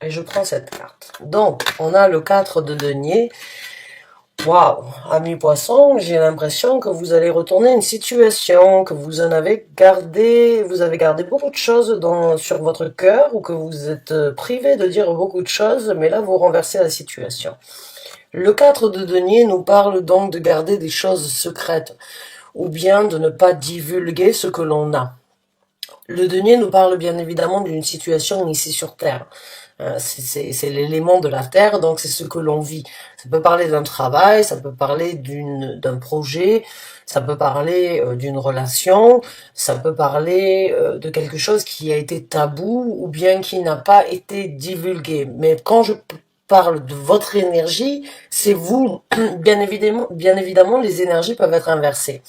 Et je prends cette carte. Donc, on a le 4 de denier. Waouh, ami poisson, j'ai l'impression que vous allez retourner à une situation, que vous en avez gardé, vous avez gardé beaucoup de choses sur votre cœur, ou que vous êtes privé de dire beaucoup de choses, mais là vous renversez la situation. Le 4 de denier nous parle donc de garder des choses secrètes, ou bien de ne pas divulguer ce que l'on a. Le denier nous parle bien évidemment d'une situation ici sur Terre. C'est l'élément de la Terre, donc c'est ce que l'on vit. Ça peut parler d'un travail, ça peut parler d'un projet, ça peut parler d'une relation, ça peut parler de quelque chose qui a été tabou ou bien qui n'a pas été divulgué. Mais quand je parle de votre énergie, c'est vous. Bien évidemment, les énergies peuvent être inversées.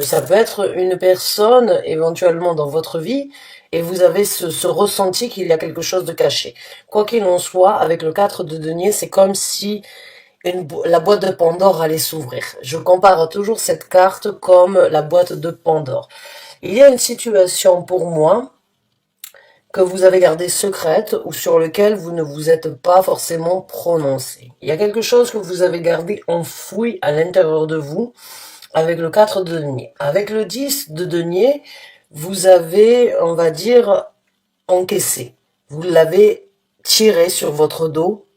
Ça peut être une personne éventuellement dans votre vie et vous avez ce ressenti qu'il y a quelque chose de caché. Quoi qu'il en soit, avec le 4 de denier, c'est comme si la boîte de Pandore allait s'ouvrir. Je compare toujours cette carte comme la boîte de Pandore. Il y a une situation pour moi que vous avez gardée secrète ou sur lequel vous ne vous êtes pas forcément prononcé. Il y a quelque chose que vous avez gardé enfoui à l'intérieur de vous avec le 4 de denier. Avec le 10 de denier, vous avez, on va dire, encaissé. Vous l'avez tiré sur votre dos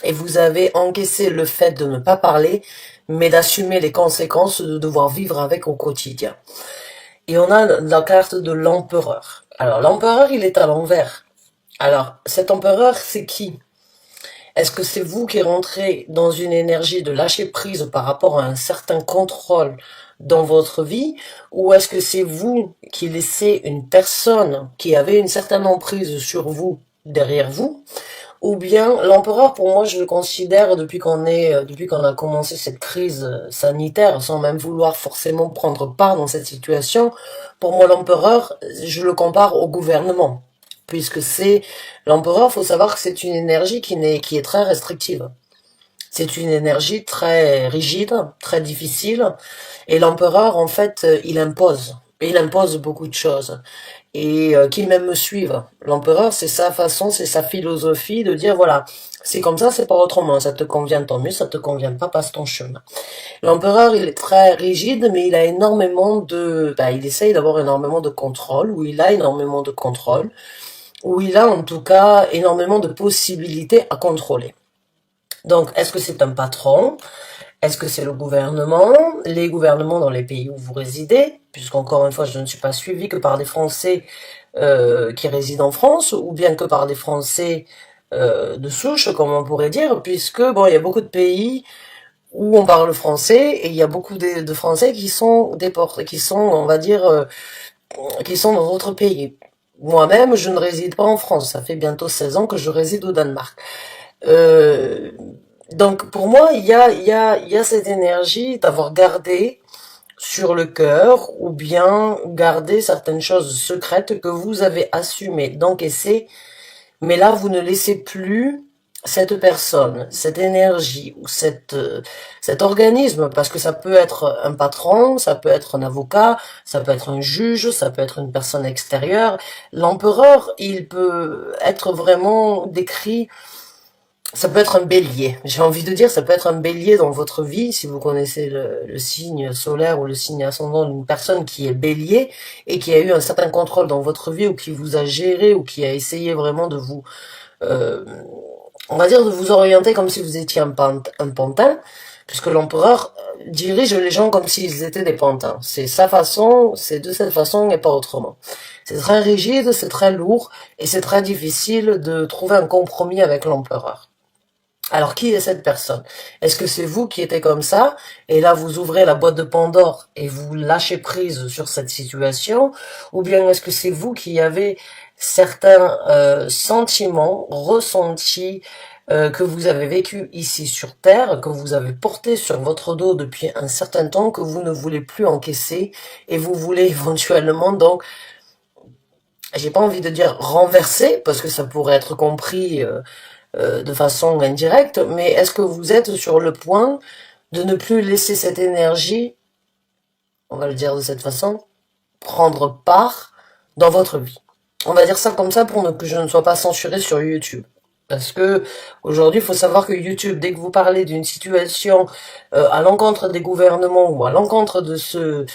et vous avez encaissé le fait de ne pas parler, mais d'assumer les conséquences de devoir vivre avec au quotidien. Et on a la carte de l'empereur. Alors l'empereur, il est à l'envers. Alors cet empereur, c'est qui? Est-ce que c'est vous qui rentrez dans une énergie de lâcher prise par rapport à un certain contrôle dans votre vie, ou est-ce que c'est vous qui laissez une personne qui avait une certaine emprise sur vous derrière vous, ou bien l'empereur, pour moi, je le considère depuis qu'on a commencé cette crise sanitaire, sans même vouloir forcément prendre part dans cette situation, pour moi l'empereur, je le compare au gouvernement. Puisque c'est l'empereur, faut savoir que c'est une énergie qui est très restrictive. C'est une énergie très rigide, très difficile. Et l'empereur, en fait, il impose. Et il impose beaucoup de choses. Et qu'il même me suive. L'empereur, c'est sa façon, c'est sa philosophie de dire, voilà, c'est comme ça, c'est pas autrement. Ça te convient, tant mieux. Ça te convient pas, passe ton chemin. L'empereur, il est très rigide, mais il a énormément il essaye d'avoir énormément de contrôle, ou il a énormément de contrôle, où il a en tout cas énormément de possibilités à contrôler. Donc, est-ce que c'est un patron? Est-ce que c'est le gouvernement? Les gouvernements dans les pays où vous résidez? Puisqu'encore une fois, je ne suis pas suivi que par des Français qui résident en France, ou bien que par des Français de souche, comme on pourrait dire, puisque bon, il y a beaucoup de pays où on parle français et il y a beaucoup de Français qui sont déportés, qui sont, on va dire, qui sont dans d'autres pays. Moi-même, je ne réside pas en France. Ça fait bientôt 16 ans que je réside au Danemark. Euh, donc, pour moi, il y a cette énergie d'avoir gardé sur le cœur ou bien gardé certaines choses secrètes que vous avez assumées d'encaisser, mais là, vous ne laissez plus cette personne, cette énergie ou cet organisme, parce que ça peut être un patron, ça peut être un avocat, ça peut être un juge, ça peut être une personne extérieure. L'empereur, il peut être vraiment décrit, ça peut être un bélier. J'ai envie de dire, ça peut être un bélier dans votre vie, si vous connaissez le signe solaire ou le signe ascendant d'une personne qui est bélier et qui a eu un certain contrôle dans votre vie ou qui vous a géré ou qui a essayé vraiment de vous euh, on va dire de vous orienter comme si vous étiez un pantin, puisque l'empereur dirige les gens comme s'ils étaient des pantins. C'est sa façon, c'est de cette façon et pas autrement. C'est très rigide, c'est très lourd, et c'est très difficile de trouver un compromis avec l'empereur. Alors, qui est cette personne? Est-ce que c'est vous qui êtes comme ça, et là vous ouvrez la boîte de Pandore et vous lâchez prise sur cette situation, ou bien est-ce que c'est vous qui avez certains sentiments, ressentis, que vous avez vécu ici sur Terre, que vous avez porté sur votre dos depuis un certain temps, que vous ne voulez plus encaisser, et vous voulez éventuellement donc, j'ai pas envie de dire renverser, parce que ça pourrait être compris de façon indirecte, mais est-ce que vous êtes sur le point de ne plus laisser cette énergie, on va le dire de cette façon, prendre part dans votre vie? On va dire ça comme ça pour que je ne sois pas censuré sur YouTube. Parce que aujourd'hui, il faut savoir que YouTube, dès que vous parlez d'une situation à l'encontre des gouvernements ou à l'encontre de ceux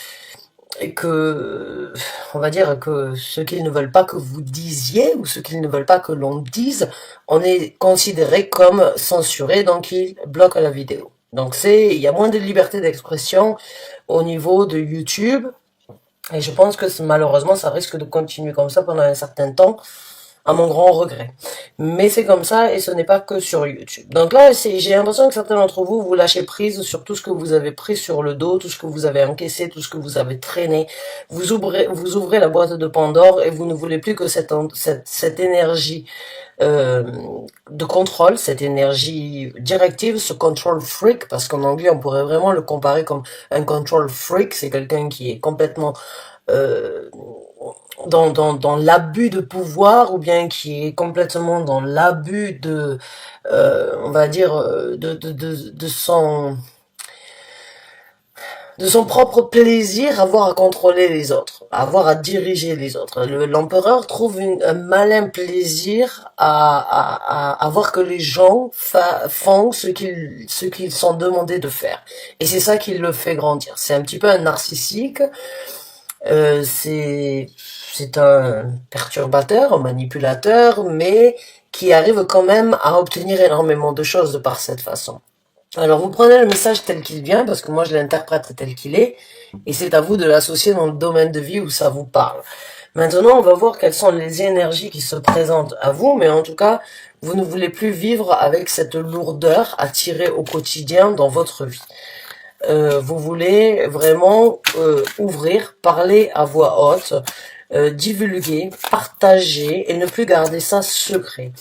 que, on va dire que ce qu'ils ne veulent pas que vous disiez ou ce qu'ils ne veulent pas que l'on dise, on est considéré comme censuré, donc ils bloquent la vidéo. Donc il y a moins de liberté d'expression au niveau de YouTube. Et je pense que malheureusement, ça risque de continuer comme ça pendant un certain temps, à mon grand regret. Mais c'est comme ça, et ce n'est pas que sur YouTube. Donc là, j'ai l'impression que certains d'entre vous, vous lâchez prise sur tout ce que vous avez pris sur le dos, tout ce que vous avez encaissé, tout ce que vous avez traîné. Vous ouvrez la boîte de Pandore, et vous ne voulez plus que cette énergie de contrôle, cette énergie directive, ce control freak, parce qu'en anglais on pourrait vraiment le comparer comme un control freak, c'est quelqu'un qui est complètement euh, dans l'abus de pouvoir, ou bien qui est complètement dans l'abus de, on va dire, de son propre plaisir, avoir à contrôler les autres, avoir à diriger les autres. L'empereur trouve un malin plaisir à voir que les gens font ce qu'ils sont demandés de faire. Et c'est ça qui le fait grandir. C'est un petit peu un narcissique. C'est un perturbateur, un manipulateur, mais qui arrive quand même à obtenir énormément de choses de par cette façon. Alors vous prenez le message tel qu'il vient, parce que moi je l'interprète tel qu'il est, et c'est à vous de l'associer dans le domaine de vie où ça vous parle. Maintenant, on va voir quelles sont les énergies qui se présentent à vous, mais en tout cas, vous ne voulez plus vivre avec cette lourdeur à tirer au quotidien dans votre vie. Vous voulez vraiment ouvrir, parler à voix haute, divulguer, partager et ne plus garder ça secret.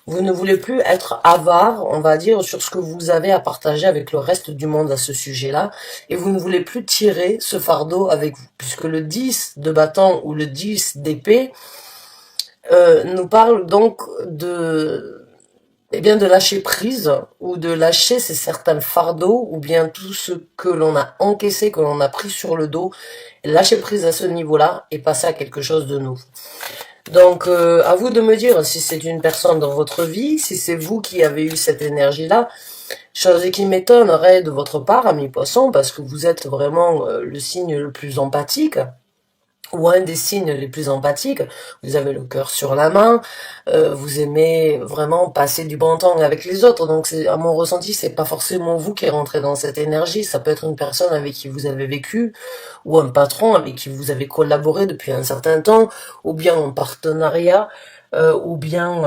Vous ne voulez plus être avare, on va dire, sur ce que vous avez à partager avec le reste du monde à ce sujet-là, et vous ne voulez plus tirer ce fardeau avec vous, puisque le 10 de bâton ou le 10 d'épée nous parle donc de lâcher prise, ou de lâcher ces certains fardeaux, ou bien tout ce que l'on a encaissé, que l'on a pris sur le dos, lâcher prise à ce niveau-là, et passer à quelque chose de nouveau. Donc, à vous de me dire si c'est une personne dans votre vie, si c'est vous qui avez eu cette énergie-là, chose qui m'étonnerait de votre part, amis poissons, parce que vous êtes vraiment le signe le plus empathique, ou un des signes les plus empathiques. Vous avez le cœur sur la main, vous aimez vraiment passer du bon temps avec les autres, donc à mon ressenti, c'est pas forcément vous qui rentrez dans cette énergie, ça peut être une personne avec qui vous avez vécu, ou un patron avec qui vous avez collaboré depuis un certain temps, ou bien en partenariat, ou bien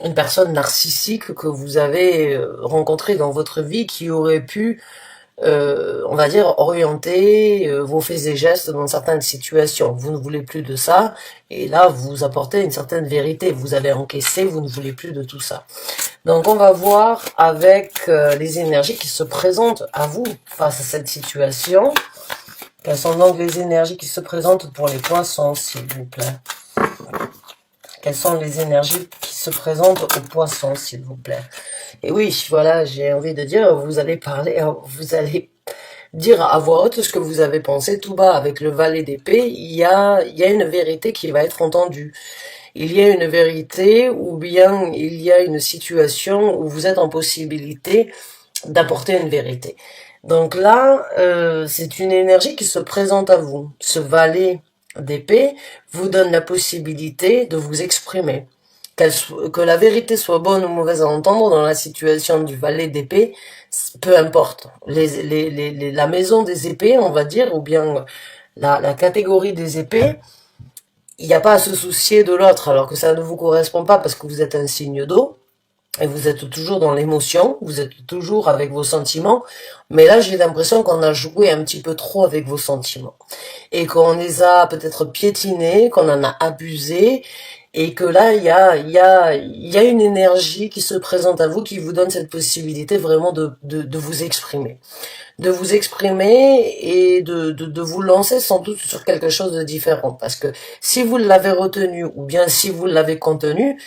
une personne narcissique que vous avez rencontrée dans votre vie qui aurait pu on va dire, orienter vos faits et gestes dans certaines situations. Vous ne voulez plus de ça, et là, vous apportez une certaine vérité. Vous avez encaissé, vous ne voulez plus de tout ça. Donc, on va voir avec les énergies qui se présentent à vous face à cette situation. Quelles sont donc les énergies qui se présentent pour les poissons, s'il vous plaît? Quelles sont les énergies qui se présentent aux poissons, s'il vous plaît? Et oui, voilà, j'ai envie de dire, vous allez dire à voix haute ce que vous avez pensé tout bas. Avec le valet d'épée, il y a une vérité qui va être entendue. Il y a une vérité, ou bien il y a une situation où vous êtes en possibilité d'apporter une vérité. Donc là, c'est une énergie qui se présente à vous. Ce valet d'épée vous donne la possibilité de vous exprimer. Que la vérité soit bonne ou mauvaise à entendre dans la situation du valet d'épée, peu importe. La maison des épées, on va dire, ou bien la catégorie des épées, il n'y a pas à se soucier de l'autre, alors que ça ne vous correspond pas parce que vous êtes un signe d'eau. Et vous êtes toujours dans l'émotion, vous êtes toujours avec vos sentiments, mais là j'ai l'impression qu'on a joué un petit peu trop avec vos sentiments, et qu'on les a peut-être piétinés, qu'on en a abusé, et que là il y a une énergie qui se présente à vous, qui vous donne cette possibilité vraiment de vous exprimer. De vous exprimer et de vous lancer sans doute sur quelque chose de différent, parce que si vous l'avez retenu, ou bien si vous l'avez contenu,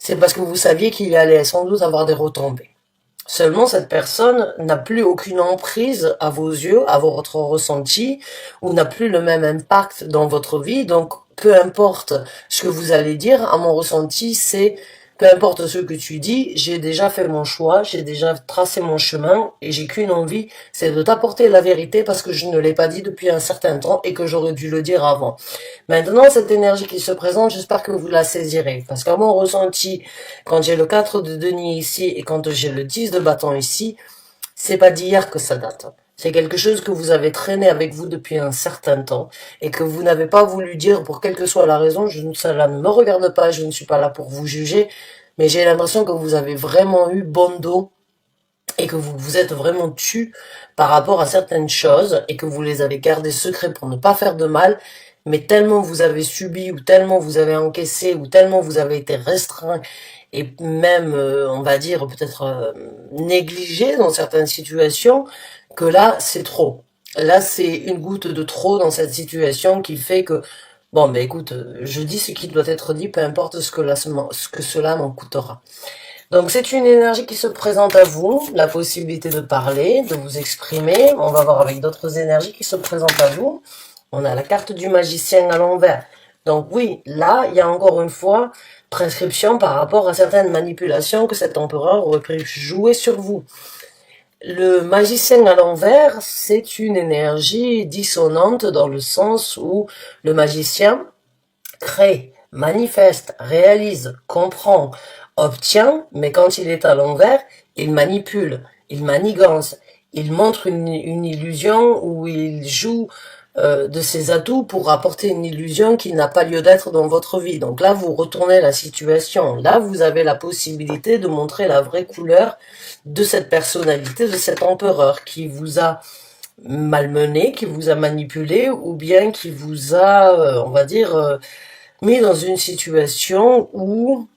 c'est parce que vous saviez qu'il allait sans doute avoir des retombées. Seulement, cette personne n'a plus aucune emprise à vos yeux, à votre ressenti, ou n'a plus le même impact dans votre vie. Donc, peu importe ce que vous allez dire, à mon ressenti, c'est peu importe ce que tu dis, j'ai déjà fait mon choix, j'ai déjà tracé mon chemin et j'ai qu'une envie, c'est de t'apporter la vérité parce que je ne l'ai pas dit depuis un certain temps et que j'aurais dû le dire avant. Maintenant, cette énergie qui se présente, j'espère que vous la saisirez parce qu'à mon ressenti, quand j'ai le 4 de denier ici et quand j'ai le 10 de bâton ici, c'est pas d'hier que ça date. C'est quelque chose que vous avez traîné avec vous depuis un certain temps et que vous n'avez pas voulu dire pour quelle que soit la raison. Cela ne me regarde pas, je ne suis pas là pour vous juger, mais j'ai l'impression que vous avez vraiment eu bon dos et que vous vous êtes vraiment tu par rapport à certaines choses et que vous les avez gardées secrets pour ne pas faire de mal, mais tellement vous avez subi ou tellement vous avez encaissé ou tellement vous avez été restreint et même, on va dire, peut-être négligé dans certaines situations, que là, c'est trop. Là, c'est une goutte de trop dans cette situation qui fait que, bon, mais écoute, je dis ce qui doit être dit, peu importe ce que cela m'en coûtera. Donc c'est une énergie qui se présente à vous, la possibilité de parler, de vous exprimer. On va voir avec d'autres énergies qui se présentent à vous. On a la carte du magicien à l'envers. Donc oui, là, il y a encore une fois prescription par rapport à certaines manipulations que cet empereur aurait pu jouer sur vous. Le magicien à l'envers, c'est une énergie dissonante dans le sens où le magicien crée, manifeste, réalise, comprend, obtient, mais quand il est à l'envers, il manipule, il manigance, il montre une illusion où il joue de ses atouts pour apporter une illusion qui n'a pas lieu d'être dans votre vie. Donc là, vous retournez la situation. Là, vous avez la possibilité de montrer la vraie couleur de cette personnalité, de cet empereur qui vous a malmené, qui vous a manipulé, ou bien qui vous a, on va dire, mis dans une situation où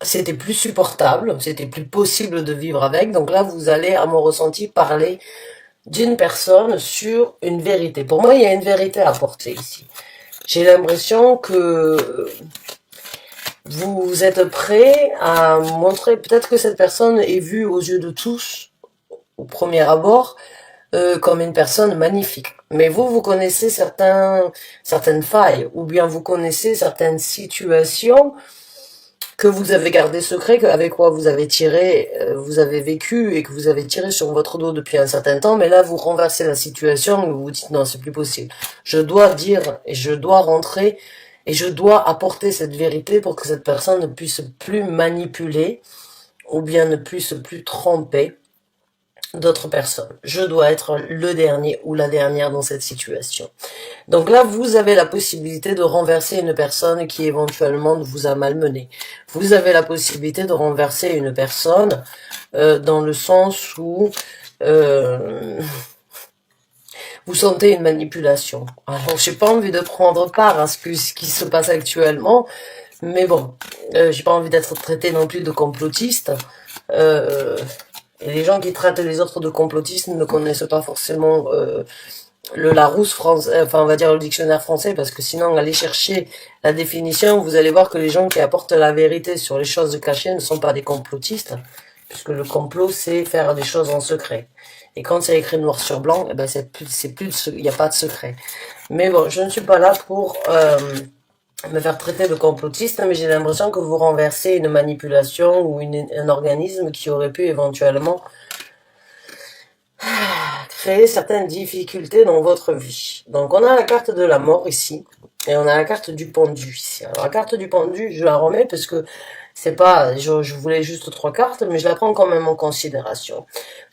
c'était plus supportable, c'était plus possible de vivre avec. Donc là, vous allez, à mon ressenti, parler d'une personne sur une vérité. Pour moi, il y a une vérité à porter ici. J'ai l'impression que vous êtes prêt à montrer, peut-être que cette personne est vue aux yeux de tous, au premier abord, comme une personne magnifique. Mais vous connaissez certaines failles, ou bien vous connaissez certaines situations que vous avez gardé secret, avec quoi vous avez tiré, vous avez vécu et que vous avez tiré sur votre dos depuis un certain temps, mais là vous renversez la situation et vous vous dites non, c'est plus possible. Je dois dire et je dois rentrer et je dois apporter cette vérité pour que cette personne ne puisse plus manipuler ou bien ne puisse plus tromper d'autres personnes. Je dois être le dernier ou la dernière dans cette situation. Donc là, vous avez la possibilité de renverser une personne qui éventuellement vous a malmené. Vous avez la possibilité de renverser une personne dans le sens où vous sentez une manipulation. Alors, j'ai pas envie de prendre part à ce qui se passe actuellement, mais bon, j'ai pas envie d'être traité non plus de complotiste. Et les gens qui traitent les autres de complotistes ne connaissent pas forcément le Larousse français, enfin on va dire le dictionnaire français, parce que sinon allez chercher la définition, vous allez voir que les gens qui apportent la vérité sur les choses cachées ne sont pas des complotistes, puisque le complot c'est faire des choses en secret. Et quand c'est écrit noir sur blanc, eh ben il n'y a pas de secret. Mais bon, je ne suis pas là pour me faire traiter de complotiste, mais j'ai l'impression que vous renversez une manipulation ou un organisme qui aurait pu éventuellement créer certaines difficultés dans votre vie. Donc on a la carte de la mort ici, et on a la carte du pendu ici. Alors la carte du pendu, je la remets parce que c'est pas, je voulais juste 3 cartes, mais je la prends quand même en considération.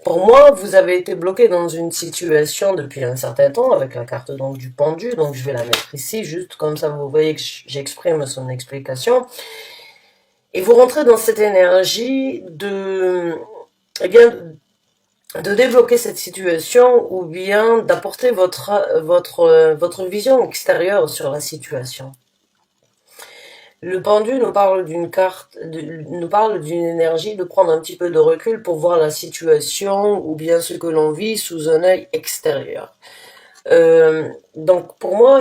Pour moi, vous avez été bloqué dans une situation depuis un certain temps, avec la carte donc du pendu, donc je vais la mettre ici, juste comme ça vous voyez que j'exprime son explication. Et vous rentrez dans cette énergie de, eh bien, de débloquer cette situation ou bien d'apporter votre vision extérieure sur la situation. Le pendu nous parle d'une carte, nous parle d'une énergie de prendre un petit peu de recul pour voir la situation ou bien ce que l'on vit sous un œil extérieur. Donc pour moi,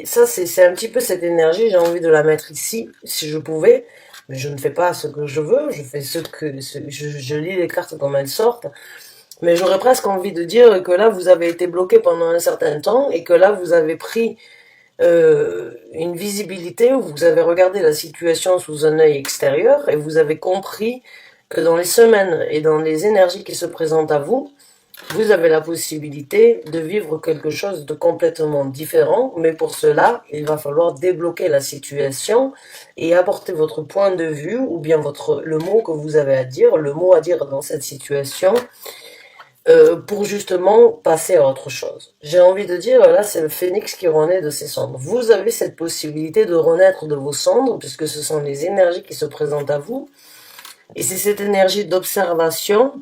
ça c'est un petit peu cette énergie, j'ai envie de la mettre ici, si je pouvais, mais je ne fais pas ce que je veux, je fais je lis les cartes comme elles sortent. Mais j'aurais presque envie de dire que là, vous avez été bloqué pendant un certain temps et que là, vous avez pris une visibilité où vous avez regardé la situation sous un œil extérieur et vous avez compris que dans les semaines et dans les énergies qui se présentent à vous, vous avez la possibilité de vivre quelque chose de complètement différent, mais pour cela, il va falloir débloquer la situation et apporter votre point de vue ou bien le mot que vous avez à dire, le mot à dire dans cette situation, pour justement passer à autre chose. J'ai envie de dire, là, c'est le phénix qui renaît de ses cendres. Vous avez cette possibilité de renaître de vos cendres, puisque ce sont les énergies qui se présentent à vous, et c'est cette énergie d'observation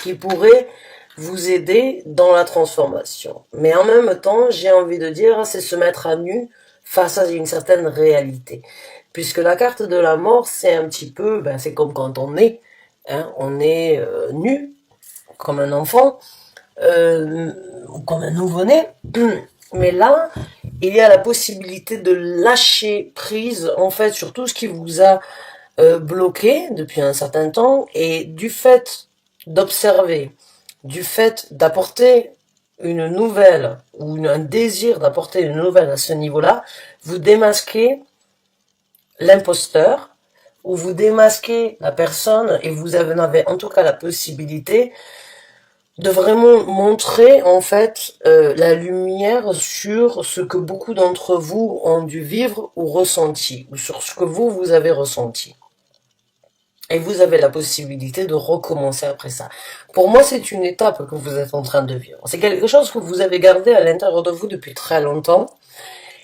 qui pourrait vous aider dans la transformation. Mais en même temps, j'ai envie de dire, c'est se mettre à nu face à une certaine réalité. Puisque la carte de la mort, c'est un petit peu, c'est comme quand on est, hein, on est nu, comme un enfant, ou comme un nouveau-né. Mais là, il y a la possibilité de lâcher prise, en fait, sur tout ce qui vous a bloqué depuis un certain temps, et du fait d'observer, du fait d'apporter une nouvelle, ou un désir d'apporter une nouvelle à ce niveau-là, vous démasquez l'imposteur, ou vous démasquez la personne, et vous avez en tout cas la possibilité de vraiment montrer en fait la lumière sur ce que beaucoup d'entre vous ont dû vivre ou ressenti, ou sur ce que vous avez ressenti. Et vous avez la possibilité de recommencer après ça. Pour moi, c'est une étape que vous êtes en train de vivre. C'est quelque chose que vous avez gardé à l'intérieur de vous depuis très longtemps.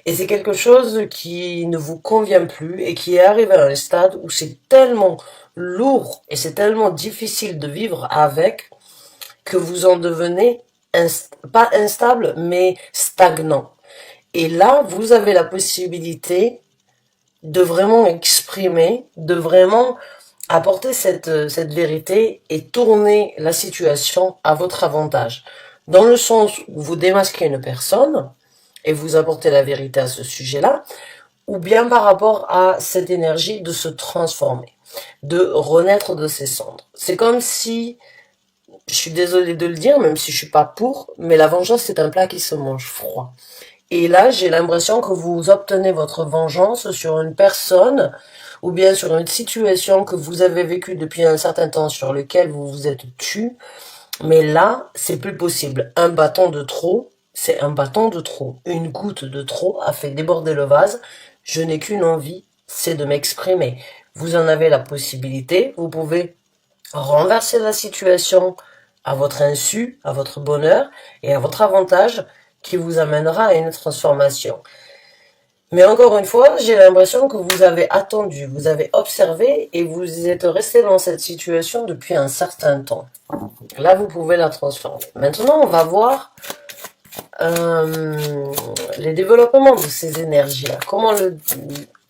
Et c'est quelque chose qui ne vous convient plus et qui est arrivé à un stade où c'est tellement lourd et c'est tellement difficile de vivre avec que vous en devenez pas instable, mais stagnant. Et là, vous avez la possibilité de vraiment exprimer, de vraiment apporter cette vérité et tourner la situation à votre avantage. Dans le sens où vous démasquez une personne et vous apportez la vérité à ce sujet-là, ou bien par rapport à cette énergie de se transformer, de renaître de ses cendres. C'est comme si, je suis désolée de le dire, même si je suis pas pour, mais la vengeance c'est un plat qui se mange froid. Et là, j'ai l'impression que vous obtenez votre vengeance sur une personne ou bien sur une situation que vous avez vécue depuis un certain temps sur lequel vous vous êtes tu. Mais là, c'est plus possible. Un bâton de trop, c'est un bâton de trop. Une goutte de trop a fait déborder le vase. Je n'ai qu'une envie, c'est de m'exprimer. Vous en avez la possibilité. Vous pouvez renverser la situation à votre insu, à votre bonheur et à votre avantage qui vous amènera à une transformation. Mais encore une fois, j'ai l'impression que vous avez attendu, vous avez observé et vous êtes resté dans cette situation depuis un certain temps. Là, vous pouvez la transformer. Maintenant, on va voir les développements de ces énergies-là.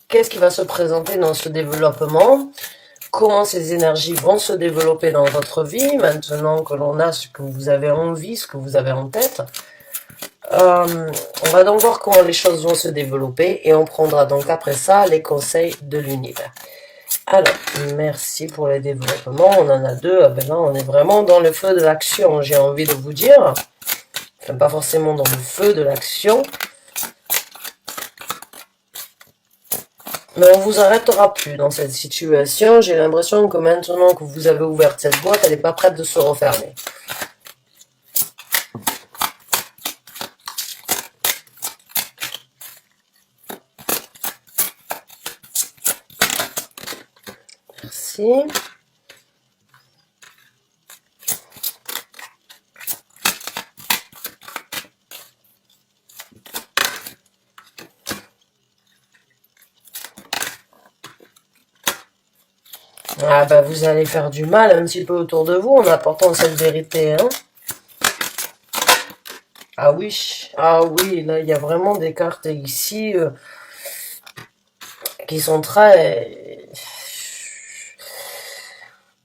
Qu'est-ce qui va se présenter dans ce développement? Comment ces énergies vont se développer dans votre vie maintenant que l'on a ce que vous avez envie, ce que vous avez en tête? On va donc voir comment les choses vont se développer et on prendra donc après ça les conseils de l'univers. Alors, merci pour les développements. On en a deux. Ah ben là, on est vraiment dans le feu de l'action, j'ai envie de vous dire. Enfin, pas forcément dans le feu de l'action. Mais on vous arrêtera plus dans cette situation. J'ai l'impression que maintenant que vous avez ouvert cette boîte, elle n'est pas prête de se refermer. Merci. Ah bah vous allez faire du mal un petit peu autour de vous en apportant cette vérité, hein. Ah oui, là il y a vraiment des cartes ici qui sont très...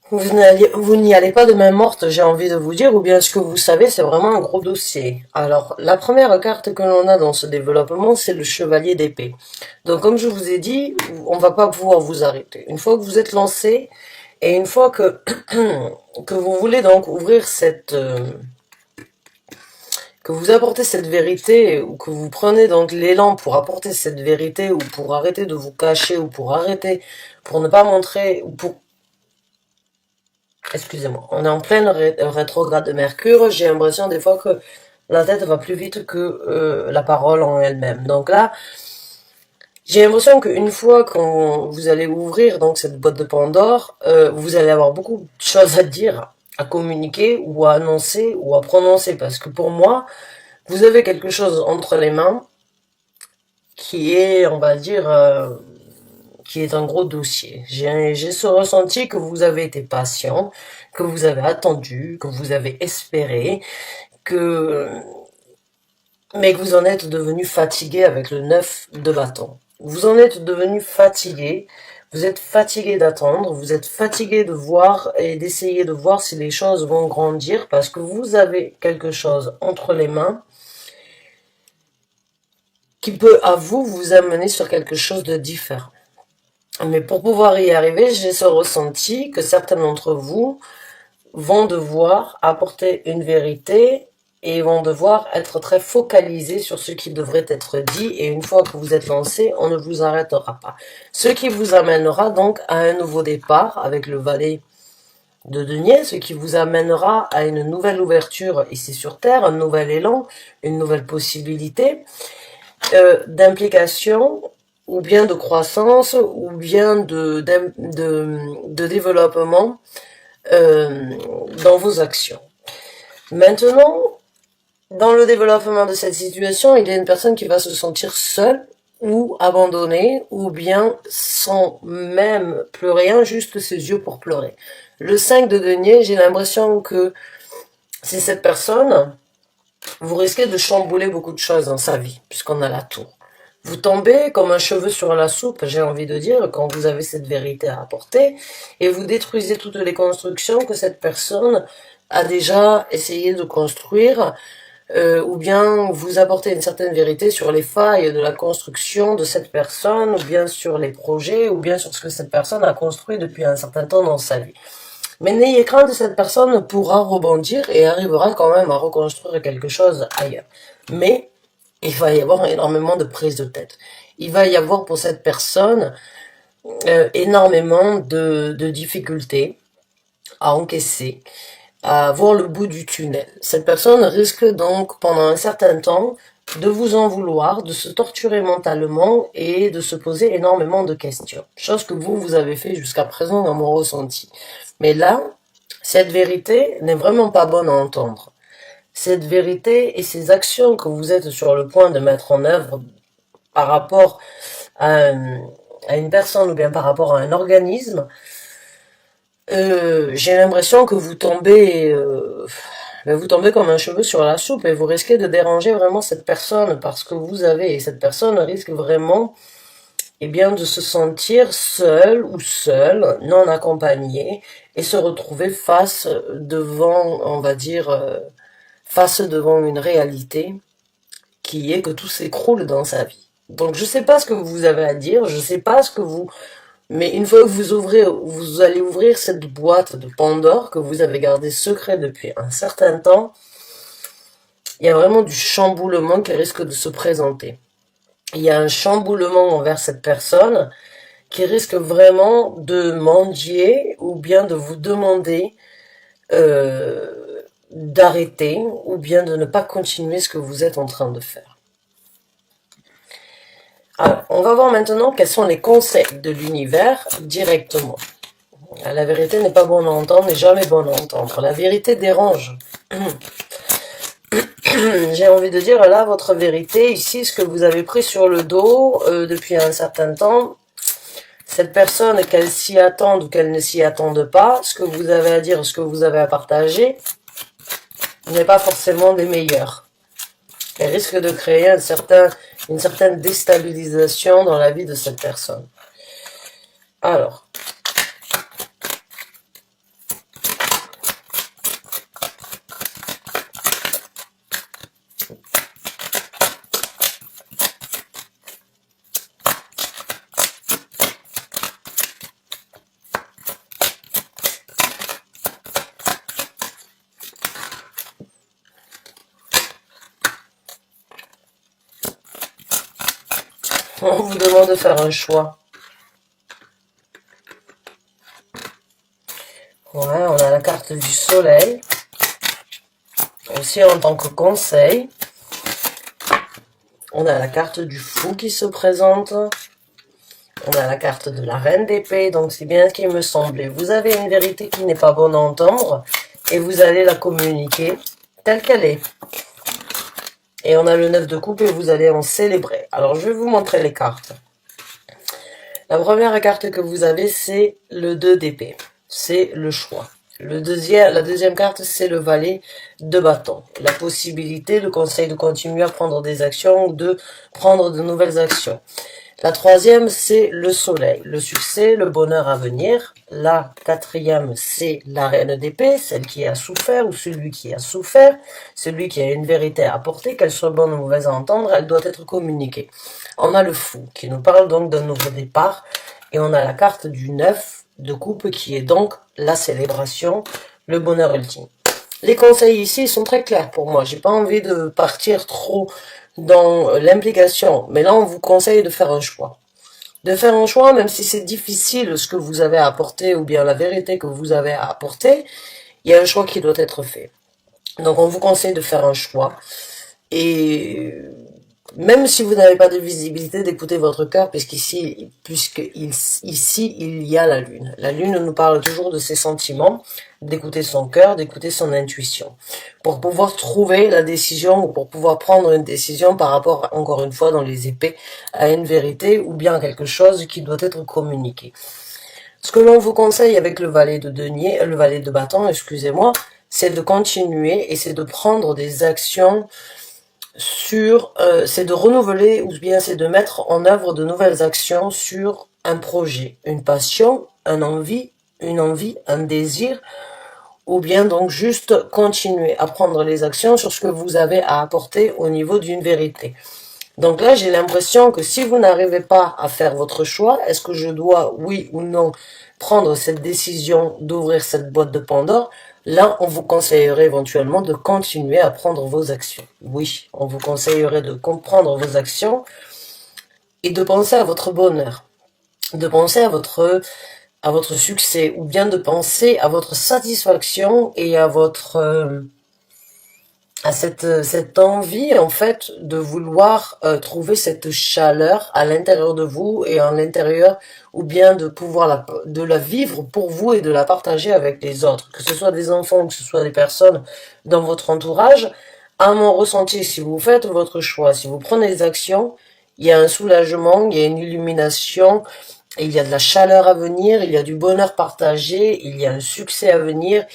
Vous n'y allez pas de main morte, j'ai envie de vous dire, ou bien ce que vous savez, c'est vraiment un gros dossier. Alors, la première carte que l'on a dans ce développement, c'est le chevalier d'épée. Donc, comme je vous ai dit, on va pas pouvoir vous arrêter. Une fois que vous êtes lancé, et une fois que, que vous voulez donc ouvrir que vous apportez cette vérité, ou que vous prenez donc l'élan pour apporter cette vérité, ou pour arrêter de vous cacher, ou pour arrêter, pour ne pas montrer, ou pour... Excusez-moi, on est en pleine rétrograde de Mercure, j'ai l'impression des fois que la tête va plus vite que la parole en elle-même. Donc là, j'ai l'impression qu'une fois que vous allez ouvrir donc cette boîte de Pandore, vous allez avoir beaucoup de choses à dire, à communiquer, ou à annoncer, ou à prononcer, parce que pour moi, vous avez quelque chose entre les mains qui est, on va dire, qui est un gros dossier. J'ai ce ressenti que vous avez été patient, que vous avez attendu, que vous avez espéré, que mais que vous en êtes devenu fatigué avec le 9 de bâton. Vous en êtes devenu fatigué, vous êtes fatigué d'attendre, vous êtes fatigué de voir et d'essayer de voir si les choses vont grandir parce que vous avez quelque chose entre les mains qui peut à vous amener sur quelque chose de différent. Mais pour pouvoir y arriver, j'ai ce ressenti que certains d'entre vous vont devoir apporter une vérité et vont devoir être très focalisés sur ce qui devrait être dit, et une fois que vous êtes lancé, on ne vous arrêtera pas. Ce qui vous amènera donc à un nouveau départ avec le valet de denier, ce qui vous amènera à une nouvelle ouverture ici sur Terre, un nouvel élan, une nouvelle possibilité d'implication, ou bien de croissance, ou bien de développement dans vos actions. Maintenant, dans le développement de cette situation, il y a une personne qui va se sentir seule ou abandonnée, ou bien sans même pleurer, juste ses yeux pour pleurer. Le 5 de denier, j'ai l'impression que c'est cette personne, vous risquez de chambouler beaucoup de choses dans sa vie, puisqu'on a la tour. Vous tombez comme un cheveu sur la soupe, j'ai envie de dire, quand vous avez cette vérité à apporter, et vous détruisez toutes les constructions que cette personne a déjà essayé de construire, ou bien vous apportez une certaine vérité sur les failles de la construction de cette personne, ou bien sur les projets, ou bien sur ce que cette personne a construit depuis un certain temps dans sa vie. Mais n'ayez crainte, cette personne pourra rebondir et arrivera quand même à reconstruire quelque chose ailleurs. Mais il va y avoir énormément de prise de tête. Il va y avoir pour cette personne énormément de difficultés à encaisser, à voir le bout du tunnel. Cette personne risque donc pendant un certain temps de vous en vouloir, de se torturer mentalement et de se poser énormément de questions. Chose que vous avez fait jusqu'à présent dans mon ressenti. Mais là, cette vérité n'est vraiment pas bonne à entendre. Cette vérité et ces actions que vous êtes sur le point de mettre en œuvre par rapport à une personne ou bien par rapport à un organisme, j'ai l'impression que vous tombez comme un cheveu sur la soupe et vous risquez de déranger vraiment cette personne parce que vous avez, et cette personne risque vraiment, eh bien, de se sentir seule ou seule, non accompagnée, et se retrouver face devant, on va dire, face devant une réalité qui est que tout s'écroule dans sa vie. Donc je sais pas ce que vous avez à dire, je sais pas ce que vous... Mais une fois que vous allez ouvrir cette boîte de Pandore que vous avez gardée secret depuis un certain temps, il y a vraiment du chamboulement qui risque de se présenter. Il y a un chamboulement envers cette personne qui risque vraiment de mendier ou bien de vous demander d'arrêter ou bien de ne pas continuer ce que vous êtes en train de faire. Alors, on va voir maintenant quels sont les conseils de l'univers directement. La vérité n'est pas bonne à entendre, n'est jamais bonne à entendre. La vérité dérange. J'ai envie de dire, là, votre vérité, ici, ce que vous avez pris sur le dos depuis un certain temps, cette personne, qu'elle s'y attende ou qu'elle ne s'y attende pas, ce que vous avez à dire, ce que vous avez à partager, n'est pas forcément des meilleurs. Elle risque de créer une certaine déstabilisation dans la vie de cette personne. Alors, On vous demande de faire un choix. Ouais, on a la carte du soleil. Aussi en tant que conseil. On a la carte du fou qui se présente. On a la carte de la reine d'épée. Donc c'est bien ce qui me semblait. Vous avez une vérité qui n'est pas bonne à entendre. Et vous allez la communiquer telle qu'elle est. Et on a le 9 de coupe et vous allez en célébrer. Alors je vais vous montrer les cartes. La première carte que vous avez, c'est le 2 d'épée. C'est le choix. La deuxième carte, c'est le valet de bâton. La possibilité, le conseil de continuer à prendre des actions ou de prendre de nouvelles actions. La troisième, c'est le soleil, le succès, le bonheur à venir. La quatrième, c'est la reine d'épée, celle qui a souffert ou celui qui a souffert, celui qui a une vérité à apporter, qu'elle soit bonne ou mauvaise à entendre, elle doit être communiquée. On a le fou qui nous parle donc d'un nouveau départ et on a la carte du 9 de coupe qui est donc la célébration, le bonheur ultime. Les conseils ici sont très clairs pour moi. J'ai pas envie de partir trop dans l'implication, mais là on vous conseille de faire un choix. De faire un choix, même si c'est difficile ce que vous avez à apporter ou bien la vérité que vous avez à apporter, il y a un choix qui doit être fait. Donc on vous conseille de faire un choix et même si vous n'avez pas de visibilité, d'écouter votre cœur, puisqu'ici, ici, il y a la lune. La lune nous parle toujours de ses sentiments, d'écouter son cœur, d'écouter son intuition. Pour pouvoir trouver la décision, ou pour pouvoir prendre une décision par rapport, encore une fois, dans les épées, à une vérité, ou bien quelque chose qui doit être communiqué. Ce que l'on vous conseille avec le valet de denier, le valet de bâton, excusez-moi, c'est de continuer et c'est de prendre des actions c'est de renouveler ou bien c'est de mettre en œuvre de nouvelles actions sur un projet, une passion, une envie, un désir, ou bien donc juste continuer à prendre les actions sur ce que vous avez à apporter au niveau d'une vérité. Donc là, j'ai l'impression que si vous n'arrivez pas à faire votre choix, est-ce que je dois, oui ou non, prendre cette décision d'ouvrir cette boîte de Pandore? Là, on vous conseillerait éventuellement de continuer à prendre vos actions. Oui, on vous conseillerait de comprendre vos actions et de penser à votre bonheur, de penser à votre succès, ou bien de penser à votre satisfaction et à votre à cette envie en fait de vouloir trouver cette chaleur à l'intérieur de vous et en l'intérieur, ou bien de pouvoir de la vivre pour vous et de la partager avec les autres, que ce soit des enfants, que ce soit des personnes dans votre entourage. À mon ressenti, si vous faites votre choix, si vous prenez des actions, il y a un soulagement, il y a une illumination, il y a de la chaleur à venir, il y a du bonheur partagé, il y a un succès à venir.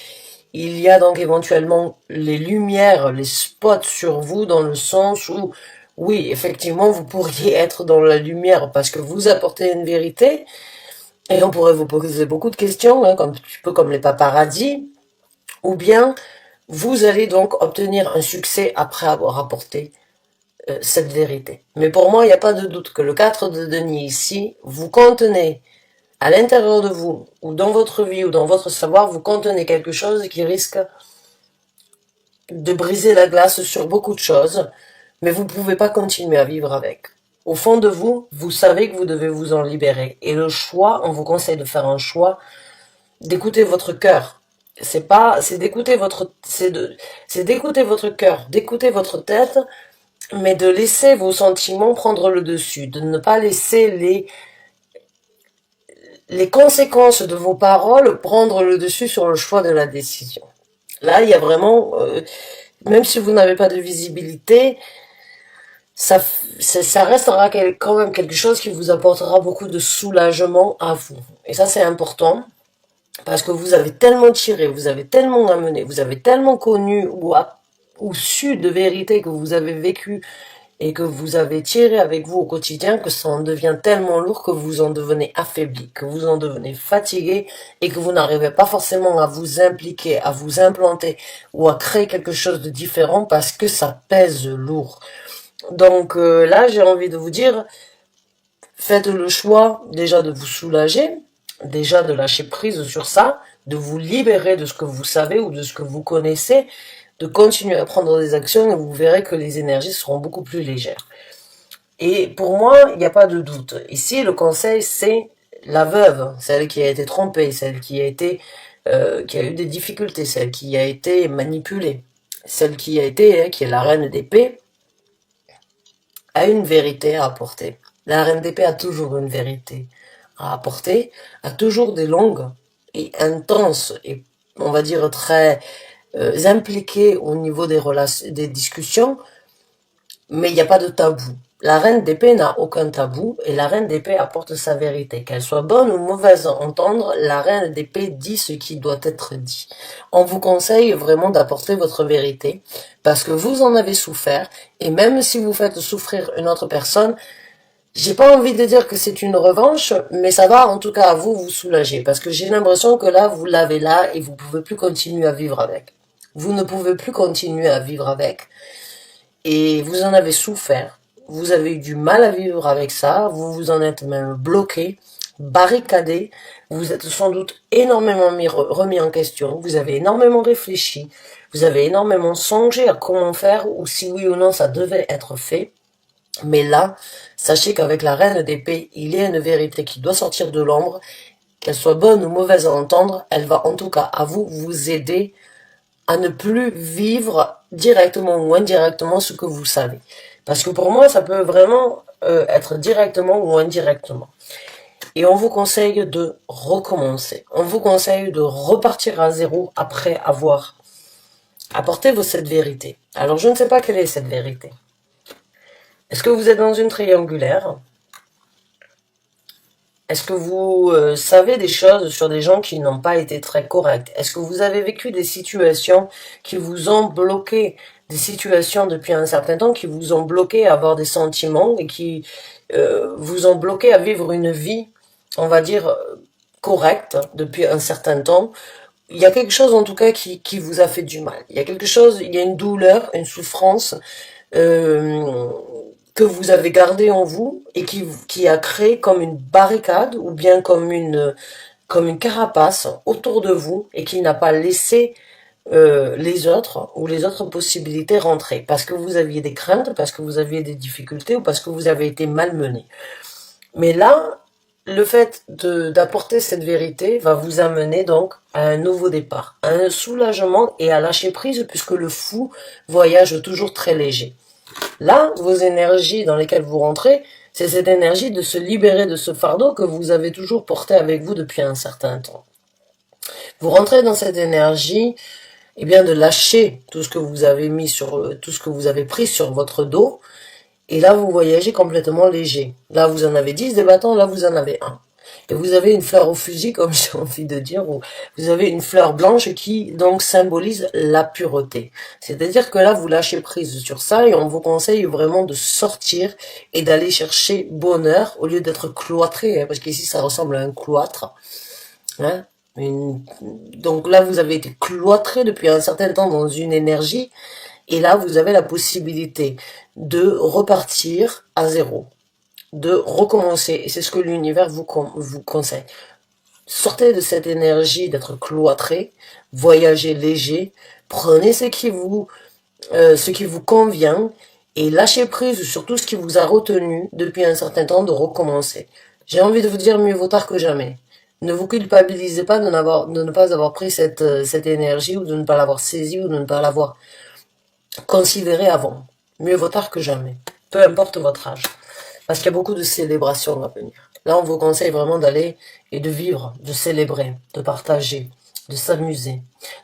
Il y a donc éventuellement les lumières, les spots sur vous dans le sens où, oui, effectivement, vous pourriez être dans la lumière parce que vous apportez une vérité et on pourrait vous poser beaucoup de questions, hein, un petit peu comme les paparazzis, ou bien vous allez donc obtenir un succès après avoir apporté cette vérité. Mais pour moi, il n'y a pas de doute que le 4 de denier ici, vous contenez à l'intérieur de vous, ou dans votre vie, ou dans votre savoir, vous contenez quelque chose qui risque de briser la glace sur beaucoup de choses, mais vous ne pouvez pas continuer à vivre avec. Au fond de vous, vous savez que vous devez vous en libérer. Et le choix, on vous conseille de faire un choix, d'écouter votre cœur. C'est d'écouter votre cœur, d'écouter votre tête, mais de laisser vos sentiments prendre le dessus, de ne pas laisser les conséquences de vos paroles prendre le dessus sur le choix de la décision. Là, il y a vraiment, même si vous n'avez pas de visibilité, ça restera quand même quelque chose qui vous apportera beaucoup de soulagement à vous. Et ça, c'est important, parce que vous avez tellement tiré, vous avez tellement amené, vous avez tellement connu ou su de vérité que vous avez vécu et que vous avez tiré avec vous au quotidien, que ça en devient tellement lourd que vous en devenez affaibli, que vous en devenez fatigué et que vous n'arrivez pas forcément à vous impliquer, à vous implanter ou à créer quelque chose de différent parce que ça pèse lourd. Donc là, j'ai envie de vous dire, faites le choix déjà de vous soulager, déjà de lâcher prise sur ça, de vous libérer de ce que vous savez ou de ce que vous connaissez, de continuer à prendre des actions et vous verrez que les énergies seront beaucoup plus légères. Et pour moi, il n'y a pas de doute. Ici, le conseil, c'est la veuve, celle qui a été trompée, celle qui a eu des difficultés, celle qui a été manipulée, celle qui a été, qui est la reine d'épée, a une vérité à apporter. La reine d'épée a toujours une vérité à apporter, a toujours des longues et intenses et on va dire très impliquées au niveau des relations, des discussions, mais il n'y a pas de tabou. La reine d'épée n'a aucun tabou et la reine d'épée apporte sa vérité. Qu'elle soit bonne ou mauvaise à entendre, la reine d'épée dit ce qui doit être dit. On vous conseille vraiment d'apporter votre vérité parce que vous en avez souffert et même si vous faites souffrir une autre personne, j'ai pas envie de dire que c'est une revanche, mais ça va en tout cas à vous soulager parce que j'ai l'impression que là, vous l'avez là et vous pouvez plus continuer à vivre avec. Vous ne pouvez plus continuer à vivre avec et vous en avez souffert, vous avez eu du mal à vivre avec ça, vous vous en êtes même bloqué, barricadé, vous êtes sans doute énormément remis en question, vous avez énormément réfléchi, vous avez énormément songé à comment faire ou si oui ou non ça devait être fait. Mais là, sachez qu'avec la reine d'épée, il y a une vérité qui doit sortir de l'ombre, qu'elle soit bonne ou mauvaise à entendre, elle va en tout cas à vous aider à ne plus vivre directement ou indirectement ce que vous savez. Parce que pour moi, ça peut vraiment être directement ou indirectement. Et on vous conseille de recommencer. On vous conseille de repartir à zéro après avoir apporté cette vérité. Alors, je ne sais pas quelle est cette vérité. Est-ce que vous êtes dans une triangulaire? Est-ce que vous savez des choses sur des gens qui n'ont pas été très corrects? Est-ce que vous avez vécu des situations qui vous ont bloqué, des situations depuis un certain temps qui vous ont bloqué à avoir des sentiments et qui vous ont bloqué à vivre une vie, on va dire, correcte depuis un certain temps? Il y a quelque chose en tout cas qui vous a fait du mal. Il y a quelque chose, il y a une douleur, une souffrance euh, que vous avez gardé en vous et qui a créé comme une barricade ou bien comme une carapace autour de vous et qui n'a pas laissé les autres ou les autres possibilités rentrer parce que vous aviez des craintes, parce que vous aviez des difficultés ou parce que vous avez été malmené. Mais là, le fait d'apporter cette vérité va vous amener donc à un nouveau départ, à un soulagement et à lâcher prise puisque le fou voyage toujours très léger. Là, vos énergies dans lesquelles vous rentrez, c'est cette énergie de se libérer de ce fardeau que vous avez toujours porté avec vous depuis un certain temps. Vous rentrez dans cette énergie, eh bien, de lâcher tout ce que vous avez mis tout ce que vous avez pris sur votre dos, et là, vous voyagez complètement léger. Là, vous en avez 10 des bâtons, là, vous en avez un. Et vous avez une fleur au fusil, comme j'ai envie de dire, ou vous avez une fleur blanche qui, donc, symbolise la pureté. C'est-à-dire que là, vous lâchez prise sur ça et on vous conseille vraiment de sortir et d'aller chercher bonheur au lieu d'être cloîtré, hein, parce qu'ici, ça ressemble à un cloître. Hein. Donc là, vous avez été cloîtré depuis un certain temps dans une énergie et là, vous avez la possibilité de repartir à zéro, de recommencer. Et c'est ce que l'univers vous conseille. Sortez de cette énergie d'être cloîtré, voyagez léger, prenez ce qui vous convient et lâchez prise sur tout ce qui vous a retenu depuis un certain temps de recommencer. J'ai envie de vous dire mieux vaut tard que jamais. Ne vous culpabilisez pas de ne pas avoir pris cette énergie ou de ne pas l'avoir saisie ou de ne pas l'avoir considéré avant. Mieux vaut tard que jamais. Peu importe votre âge. Parce qu'il y a beaucoup de célébrations à venir. Là, on vous conseille vraiment d'aller et de vivre, de célébrer, de partager, de s'amuser,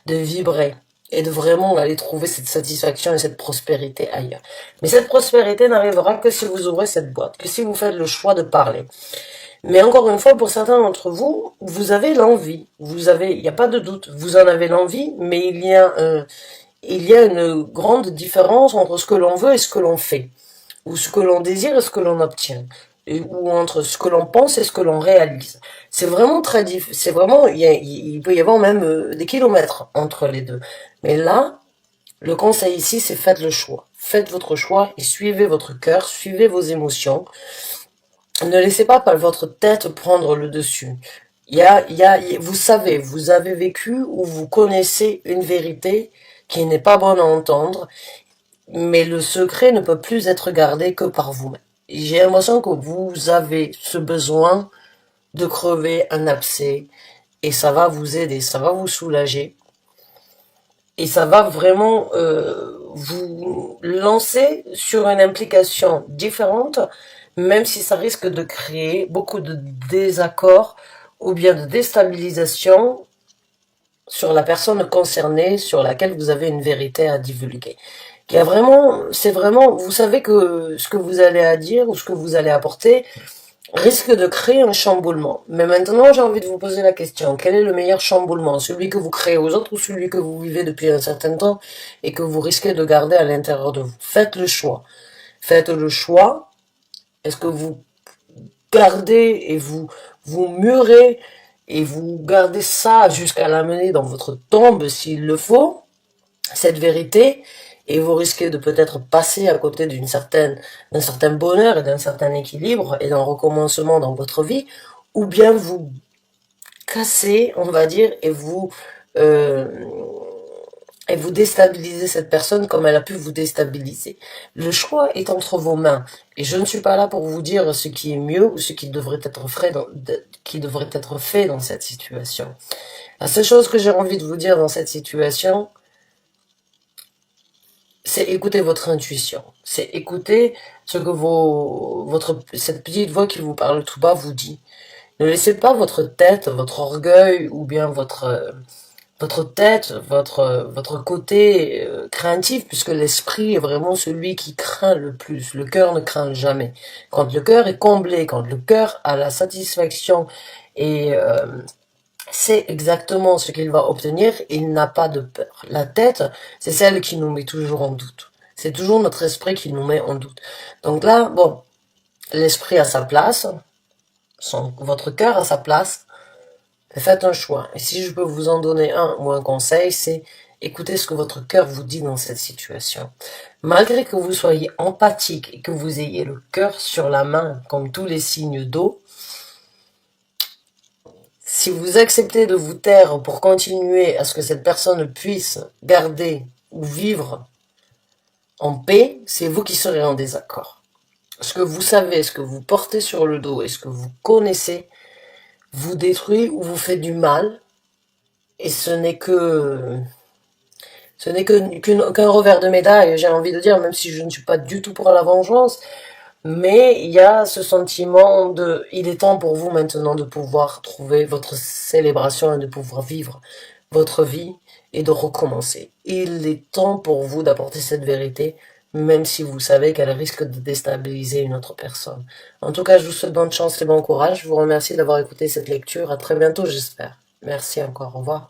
de vibrer et de vraiment aller trouver cette satisfaction et cette prospérité ailleurs. Mais cette prospérité n'arrivera que si vous ouvrez cette boîte, que si vous faites le choix de parler. Mais encore une fois, pour certains d'entre vous, vous avez l'envie. Il n'y a pas de doute, vous en avez l'envie, mais il y a une grande différence entre ce que l'on veut et ce que l'on fait, ou ce que l'on désire et ce que l'on obtient, ou entre ce que l'on pense et ce que l'on réalise. C'est vraiment très difficile, c'est vraiment, il peut y avoir même des kilomètres entre les deux. Mais là, le conseil ici, c'est faites le choix. Faites votre choix et suivez votre cœur, suivez vos émotions. Ne laissez pas votre tête prendre le dessus. Vous savez, vous avez vécu ou vous connaissez une vérité qui n'est pas bonne à entendre, mais le secret ne peut plus être gardé que par vous-même. J'ai l'impression que vous avez ce besoin de crever un abcès et ça va vous aider, ça va vous soulager et ça va vraiment vous lancer sur une implication différente, même si ça risque de créer beaucoup de désaccords ou bien de déstabilisation sur la personne concernée, sur laquelle vous avez une vérité à divulguer. Il y a vraiment, c'est vraiment, vous savez que ce que vous allez à dire ou ce que vous allez apporter risque de créer un chamboulement. Mais maintenant, j'ai envie de vous poser la question, quel est le meilleur chamboulement? Celui que vous créez aux autres ou celui que vous vivez depuis un certain temps et que vous risquez de garder à l'intérieur de vous? Faites le choix. Faites le choix. Est-ce que vous gardez et vous murez et vous gardez ça jusqu'à l'amener dans votre tombe s'il le faut, cette vérité, et vous risquez de peut-être passer à côté d'un certain bonheur et d'un certain équilibre et d'un recommencement dans votre vie, ou bien vous cassez, on va dire, euh, et vous déstabilisez cette personne comme elle a pu vous déstabiliser. Le choix est entre vos mains. Et je ne suis pas là pour vous dire ce qui est mieux ou ce qui devrait être fait dans cette situation. La seule chose que j'ai envie de vous dire dans cette situation, c'est écouter votre intuition. C'est écouter ce que cette petite voix qui vous parle tout bas vous dit. Ne laissez pas votre tête, votre orgueil ou bien votre côté craintif, puisque l'esprit est vraiment celui qui craint le plus. Le cœur ne craint jamais. Quand le cœur est comblé, quand le cœur a la satisfaction et c'est exactement ce qu'il va obtenir, il n'a pas de peur. La tête, c'est celle qui nous met toujours en doute. C'est toujours notre esprit qui nous met en doute. Donc là, bon, l'esprit a sa place, votre cœur a sa place, faites un choix. Et si je peux vous en donner un ou un conseil, c'est écoutez ce que votre cœur vous dit dans cette situation. Malgré que vous soyez empathique et que vous ayez le cœur sur la main, comme tous les signes d'eau, si vous acceptez de vous taire pour continuer à ce que cette personne puisse garder ou vivre en paix, c'est vous qui serez en désaccord. Ce que vous savez, ce que vous portez sur le dos et ce que vous connaissez vous détruit ou vous fait du mal, et ce n'est qu'un revers de médaille, j'ai envie de dire, même si je ne suis pas du tout pour la vengeance, mais il y a ce sentiment il est temps pour vous maintenant de pouvoir trouver votre célébration et de pouvoir vivre votre vie et de recommencer. Il est temps pour vous d'apporter cette vérité, même si vous savez qu'elle risque de déstabiliser une autre personne. En tout cas, je vous souhaite bonne chance et bon courage. Je vous remercie d'avoir écouté cette lecture. À très bientôt, j'espère. Merci encore. Au revoir.